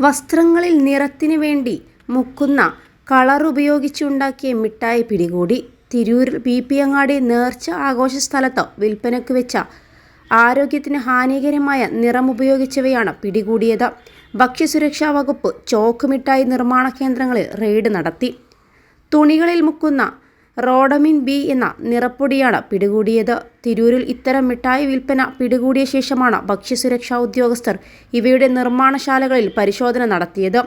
വസ്ത്രങ്ങളിൽ നിറത്തിന് വേണ്ടി മുക്കുന്ന കളർ ഉപയോഗിച്ചുണ്ടാക്കിയ മിഠായി പിടികൂടി. തിരൂരിൽ ബി.പി. നേർച്ച ആഘോഷ സ്ഥലത്ത് വിൽപ്പനയ്ക്ക് വെച്ച ആരോഗ്യത്തിന് ഹാനികരമായ നിറം ഉപയോഗിച്ചവയാണ് പിടികൂടിയത്. ഭക്ഷ്യസുരക്ഷാ വകുപ്പ് ചോക്ക് മിഠായി നിർമ്മാണ കേന്ദ്രങ്ങളിൽ റെയ്ഡ് നടത്തി. തുണികളിൽ മുക്കുന്ന റോഡമിൻ ബി എന്ന നിറപ്പൊടിയാണ് പിടികൂടിയത്. തിരൂരിൽ ഇത്തരം മിഠായി വിൽപ്പന പിടികൂടിയ ശേഷമാണ് ഭക്ഷ്യസുരക്ഷാ ഉദ്യോഗസ്ഥർ ഇവയുടെ നിർമ്മാണശാലകളിൽ പരിശോധന നടത്തിയത്.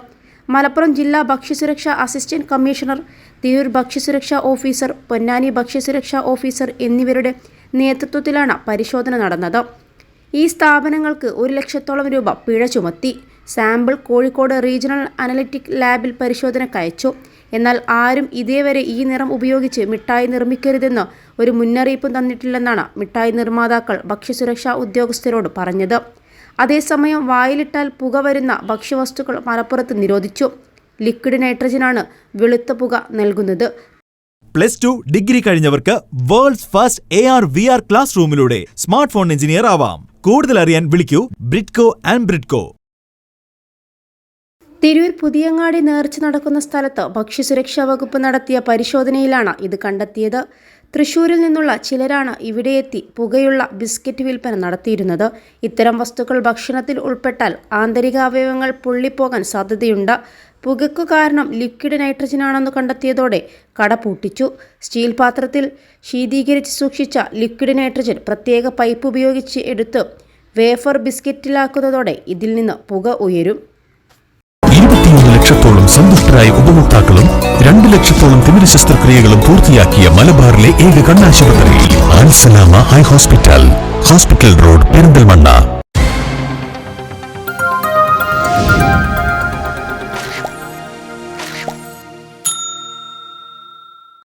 മലപ്പുറം ജില്ലാ ഭക്ഷ്യസുരക്ഷാ അസിസ്റ്റന്റ് കമ്മീഷണർ, തിരൂർ ഭക്ഷ്യസുരക്ഷാ ഓഫീസർ, പൊന്നാനി ഭക്ഷ്യസുരക്ഷാ ഓഫീസർ എന്നിവരുടെ നേതൃത്വത്തിലാണ് പരിശോധന നടന്നത്. ഈ സ്ഥാപനങ്ങൾക്ക് 1 ലക്ഷത്തോളം രൂപ പിഴ ചുമത്തി. സാമ്പിൾ കോഴിക്കോട് റീജിയണൽ അനലിറ്റിക് ലാബിൽ പരിശോധനയ്ക്കയച്ചു. എന്നാൽ ആരും ഇതേവരെ ഈ നിറം ഉപയോഗിച്ച് മിഠായി നിർമ്മിക്കരുതെന്ന് ഒരു മുന്നറിയിപ്പും തന്നിട്ടില്ലെന്നാണ് മിഠായി നിർമ്മാതാക്കൾ ഭക്ഷ്യസുരക്ഷാ ഉദ്യോഗസ്ഥരോട് പറഞ്ഞത്. അതേസമയം വായിലിട്ടാൽ പുക വരുന്ന ഭക്ഷ്യവസ്തുക്കൾ മലപ്പുറത്ത് നിരോധിച്ചു. ലിക്വിഡ് നൈട്രജനാണ് വെളുത്ത പുക നൽകുന്നത്. +2 ഡിഗ്രി കഴിഞ്ഞവർക്ക് വേൾഡ്സ് ഫസ്റ്റ് AR/VR ക്ലാസ് റൂമിലൂടെ സ്മാർട്ട് ഫോൺ എഞ്ചിനീയർ ആവാം. കൂടുതൽ അറിയാൻ വിളിക്കൂ Bridco and Bridco. Tirur Puthiyangadi നേർച്ച നടക്കുന്ന സ്ഥലത്ത് ഭക്ഷ്യസുരക്ഷാ വകുപ്പ് നടത്തിയ പരിശോധനയിലാണ് ഇത് കണ്ടെത്തിയത്. തൃശൂരിൽ നിന്നുള്ള ചിലരാണ് ഇവിടെയെത്തി പുകയുള്ള ബിസ്ക്കറ്റ് വിൽപ്പന നടത്തിയിരുന്നത്. ഇത്തരം വസ്തുക്കൾ ഭക്ഷണത്തിൽ ഉൾപ്പെട്ടാൽ ആന്തരിക അവയവങ്ങൾ പൊള്ളിപ്പോകാൻ സാധ്യതയുണ്ട്. പുകയ്ക്കു കാരണം ലിക്വിഡ് നൈട്രജനാണെന്ന് കണ്ടെത്തിയതോടെ കട പൂട്ടിച്ചു. സ്റ്റീൽ പാത്രത്തിൽ ശീതീകരിച്ച് സൂക്ഷിച്ച ലിക്വിഡ് നൈട്രജൻ പ്രത്യേക പൈപ്പ് ഉപയോഗിച്ച് എടുത്ത് വേഫർ ബിസ്ക്കറ്റിലാക്കുന്നതോടെ ഇതിൽ നിന്ന് പുക ഉയരും. 21 ലക്ഷത്തോളം സന്തുഷ്ടരായ ഉപഭോക്താക്കളും 2 ലക്ഷത്തോളം തിമിര ശസ്ത്രക്രിയകളും പൂർത്തിയാക്കിയ മലബാറിലെ ഏക കണ്ണാശുപത്രി ആൻസലാമ ഹൈ ഹോസ്പിറ്റൽ റോഡ്, പെരിന്തൽമണ്ണ.